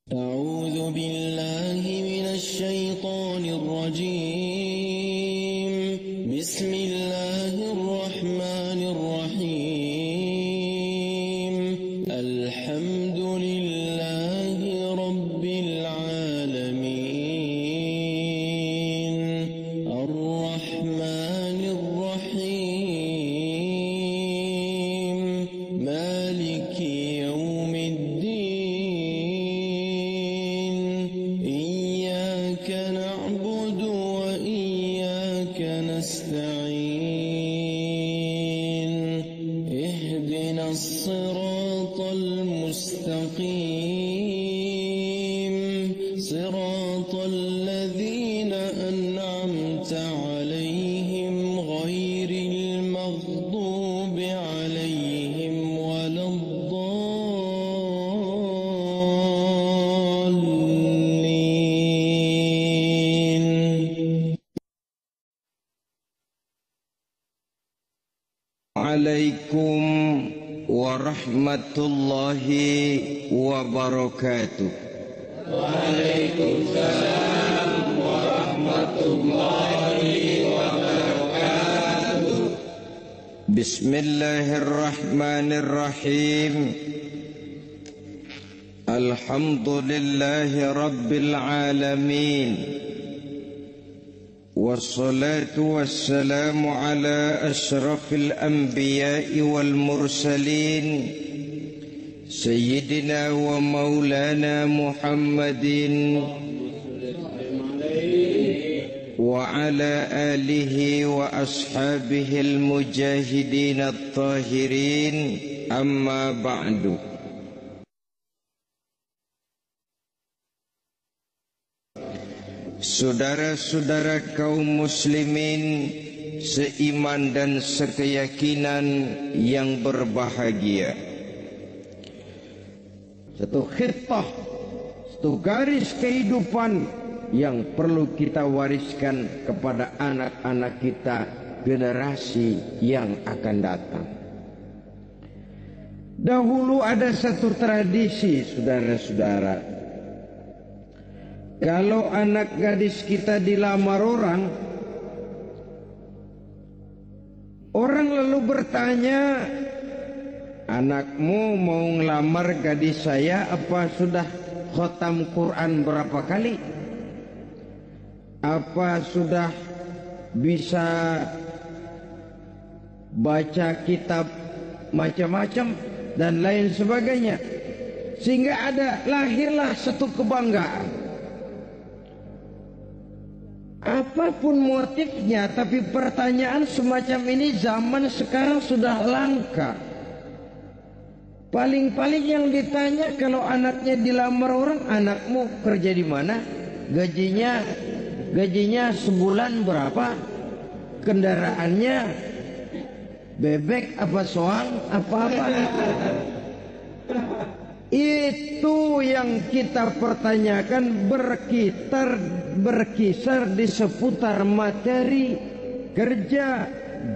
أعوذ بالله من الشيطان الرجيم. بسم الله الرحمن الرحيم. الحمد لله رب العالمين. الرحمن الرحيم. مالك يوم الدين. إياك نعبد وإياك نستعين. اهدنا الصراط المستقيم. صراط الذين أنعمت عليهم غير المغضوب عليهم ولا الضالين. Assalamualaikum warahmatullahi wabarakatuh. Waalaikumsalam warahmatullahi wabarakatuh. Bismillahirrahmanirrahim. Alhamdulillahi rabbil alamin. Wassalatu wassalamu ala ashrafil anbiya'i wal mursalin Sayyidina wa maulana Muhammadin wa ala alihi wa ashabihil mujahidin at-tahirin. Amma ba'du. Saudara-saudara kaum muslimin seiman dan sekeyakinan yang berbahagia, satu khitah, satu garis kehidupan yang perlu kita wariskan kepada anak-anak kita, generasi yang akan datang. Dahulu ada satu tradisi, saudara-saudara. Kalau anak gadis kita dilamar orang lalu bertanya, anakmu mau ngelamar gadis saya, apa sudah khatam Quran berapa kali? Apa sudah bisa baca kitab macam-macam dan lain sebagainya? Sehingga lahirlah satu kebanggaan. Apapun motifnya, tapi pertanyaan semacam ini zaman sekarang sudah langka. Paling-paling yang ditanya kalau anaknya dilamar orang, anakmu kerja di mana? Gajinya sebulan berapa? Kendaraannya bebek apa soang apa-apa? Itu yang kita pertanyakan, berkisar di seputar materi, kerja,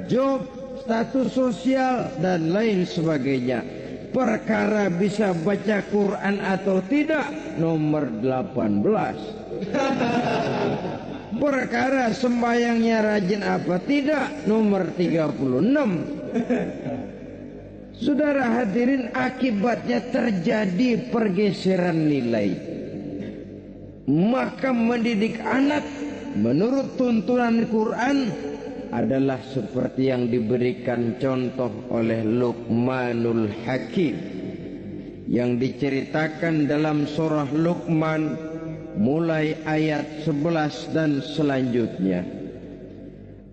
job, status sosial, dan lain sebagainya. Perkara bisa baca Quran atau tidak, nomor 18. Perkara sembahyangnya rajin apa tidak, nomor 36. Saudara hadirin, akibatnya terjadi pergeseran nilai. Maka mendidik anak menurut tuntunan Quran adalah seperti yang diberikan contoh oleh Luqmanul Hakim, yang diceritakan dalam surah Luqman mulai ayat 11 dan selanjutnya.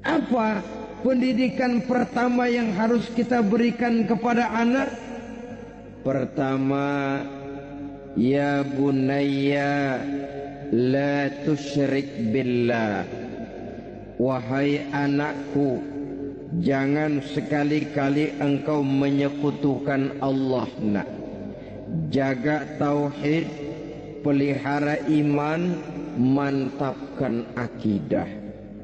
Apa pendidikan pertama yang harus kita berikan kepada anak? Pertama, ya bunayya la tusyrik billah. Wahai anakku, jangan sekali-kali engkau menyekutukan Allah. Nak, jaga tauhid, pelihara iman, mantapkan akidah.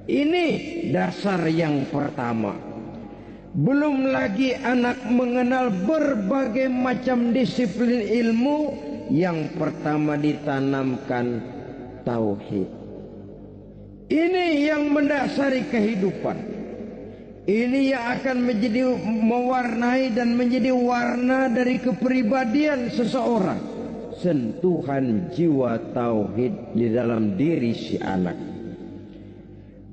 Ini dasar yang pertama. Belum lagi anak mengenal berbagai macam disiplin ilmu yang pertama ditanamkan tauhid. Ini yang mendasari kehidupan. Ini yang akan menjadi mewarnai dan menjadi warna dari kepribadian seseorang. Sentuhan jiwa tauhid di dalam diri si anak.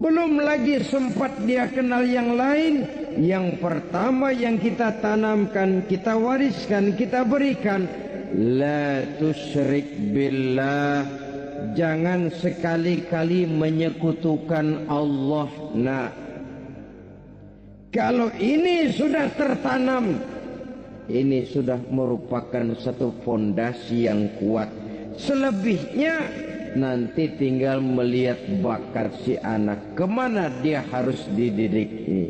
Belum lagi sempat dia kenal yang lain. Yang pertama yang kita tanamkan, kita wariskan, kita berikan, la tusyrik billah. Jangan sekali-kali menyekutukan Allah. Nah, kalau ini sudah tertanam, ini sudah merupakan satu fondasi yang kuat. Selebihnya nanti tinggal melihat bakat si anak, kemana dia harus dididik ini.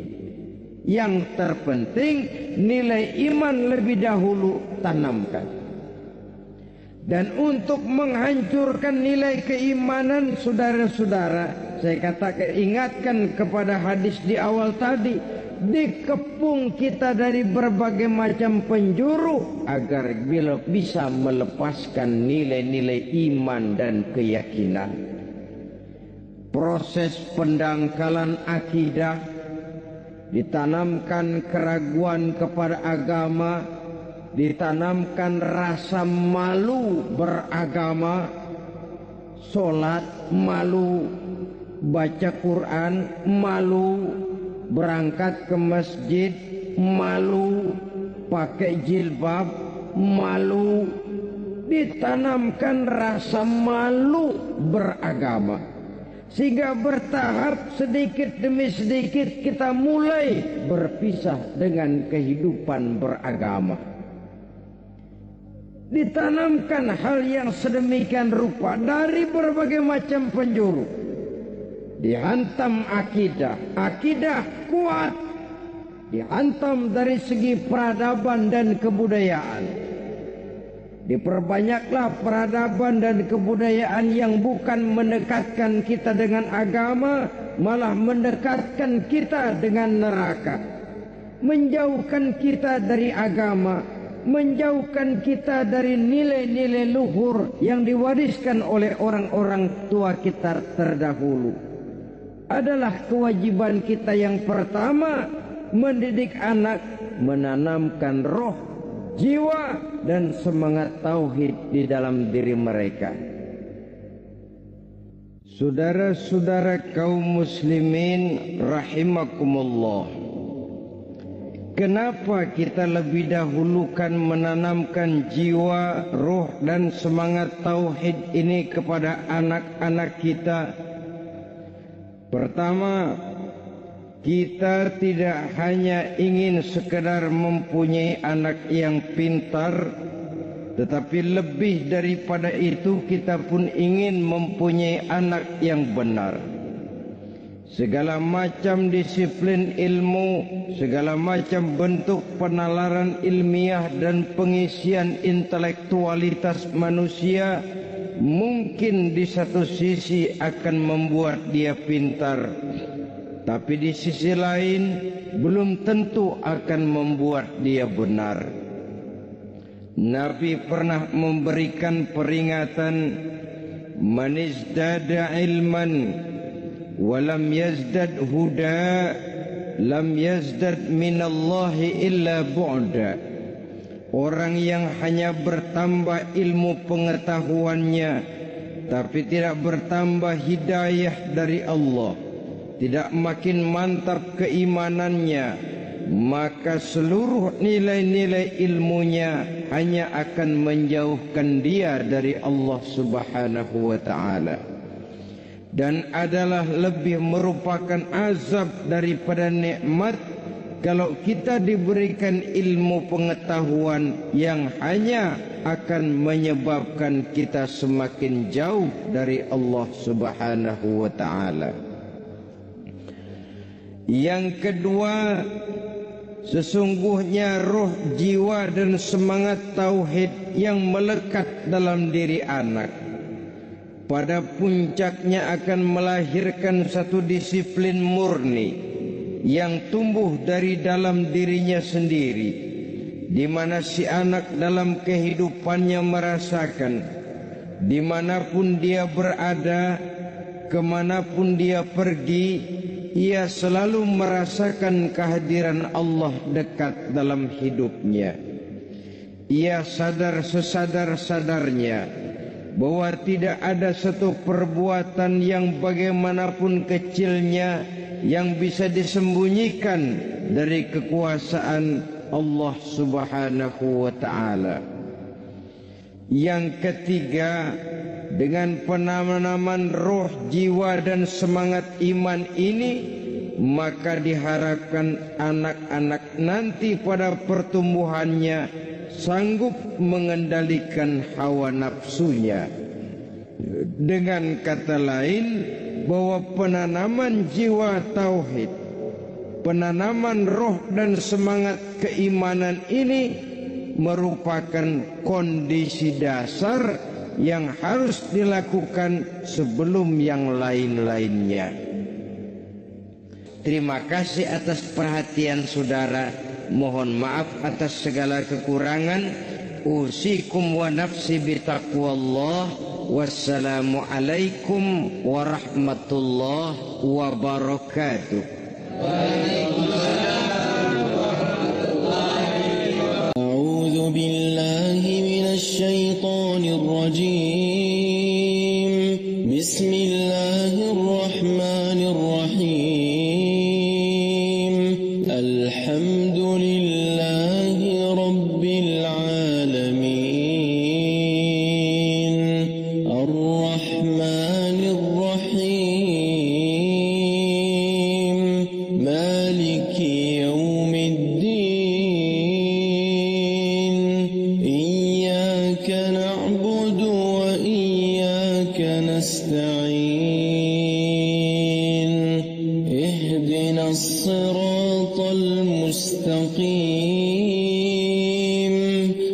Yang terpenting nilai iman lebih dahulu tanamkan. Dan untuk menghancurkan nilai keimanan, saudara-saudara, saya katakan, ingatkan kepada hadis di awal tadi, dikepung kita dari berbagai macam penjuru agar bisa melepaskan nilai-nilai iman dan keyakinan. Proses pendangkalan akidah, ditanamkan keraguan kepada agama, ditanamkan rasa malu beragama, sholat malu, baca Quran malu, berangkat ke masjid malu, pakai jilbab malu. Ditanamkan rasa malu beragama, sehingga bertahap sedikit demi sedikit kita mulai berpisah dengan kehidupan beragama. Ditanamkan hal yang sedemikian rupa dari berbagai macam penjuru. Dihantam akidah, akidah kuat. Dihantam dari segi peradaban dan kebudayaan. Diperbanyaklah peradaban dan kebudayaan yang bukan mendekatkan kita dengan agama, malah mendekatkan kita dengan neraka. Menjauhkan kita dari agama, menjauhkan kita dari nilai-nilai luhur yang diwariskan oleh orang-orang tua kita terdahulu. Adalah kewajiban kita yang pertama, mendidik anak, menanamkan roh, jiwa dan semangat tauhid di dalam diri mereka. Saudara-saudara kaum muslimin rahimakumullah, kenapa kita lebih dahulukan menanamkan jiwa, roh dan semangat tauhid ini kepada anak-anak kita? Pertama, kita tidak hanya ingin sekedar mempunyai anak yang pintar, tetapi lebih daripada itu kita pun ingin mempunyai anak yang benar. Segala macam disiplin ilmu, segala macam bentuk penalaran ilmiah dan pengisian intelektualitas manusia mungkin di satu sisi akan membuat dia pintar, tapi di sisi lain belum tentu akan membuat dia benar. Nabi pernah memberikan peringatan, man izdada ilman walam yazdad huda lam yazdad minallahi illa bu'da. Orang yang hanya bertambah ilmu pengetahuannya tapi tidak bertambah hidayah dari Allah, tidak makin mantap keimanannya, maka seluruh nilai-nilai ilmunya hanya akan menjauhkan dia dari Allah Subhanahu wa ta'ala, dan adalah lebih merupakan azab daripada nikmat kalau kita diberikan ilmu pengetahuan yang hanya akan menyebabkan kita semakin jauh dari Allah Subhanahu wa ta'ala. Yang kedua, sesungguhnya roh, jiwa dan semangat tauhid yang melekat dalam diri anak pada puncaknya akan melahirkan satu disiplin murni yang tumbuh dari dalam dirinya sendiri, di mana si anak dalam kehidupannya merasakan dimanapun dia berada, kemanapun dia pergi, ia selalu merasakan kehadiran Allah dekat dalam hidupnya. Ia sadar sesadar-sadarnya bahwa tidak ada satu perbuatan yang bagaimanapun kecilnya yang bisa disembunyikan dari kekuasaan Allah Subhanahu wa ta'ala. Yang ketiga, dengan penanaman roh, jiwa dan semangat iman ini, maka diharapkan anak-anak nanti pada pertumbuhannya sanggup mengendalikan hawa nafsunya. Dengan kata lain, bahwa penanaman jiwa tauhid, penanaman roh dan semangat keimanan ini merupakan kondisi dasar yang harus dilakukan sebelum yang lain-lainnya. Terima kasih atas perhatian saudara. Mohon maaf atas segala kekurangan. Usikum wa nafsi bitaqwallah. Wassalamualaikum warahmatullahi wabarakatuh. أعوذ بالله من الشيطان الرجيم. بسم الله الرحمن الرحيم. الحمد لله رب العالمين. الرحمن الرحيم. مالك يوم الدين. إياك نعبد وإياك نستعين. اهدنا الصراط المستقيم.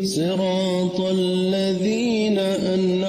صراط الذين أنعمت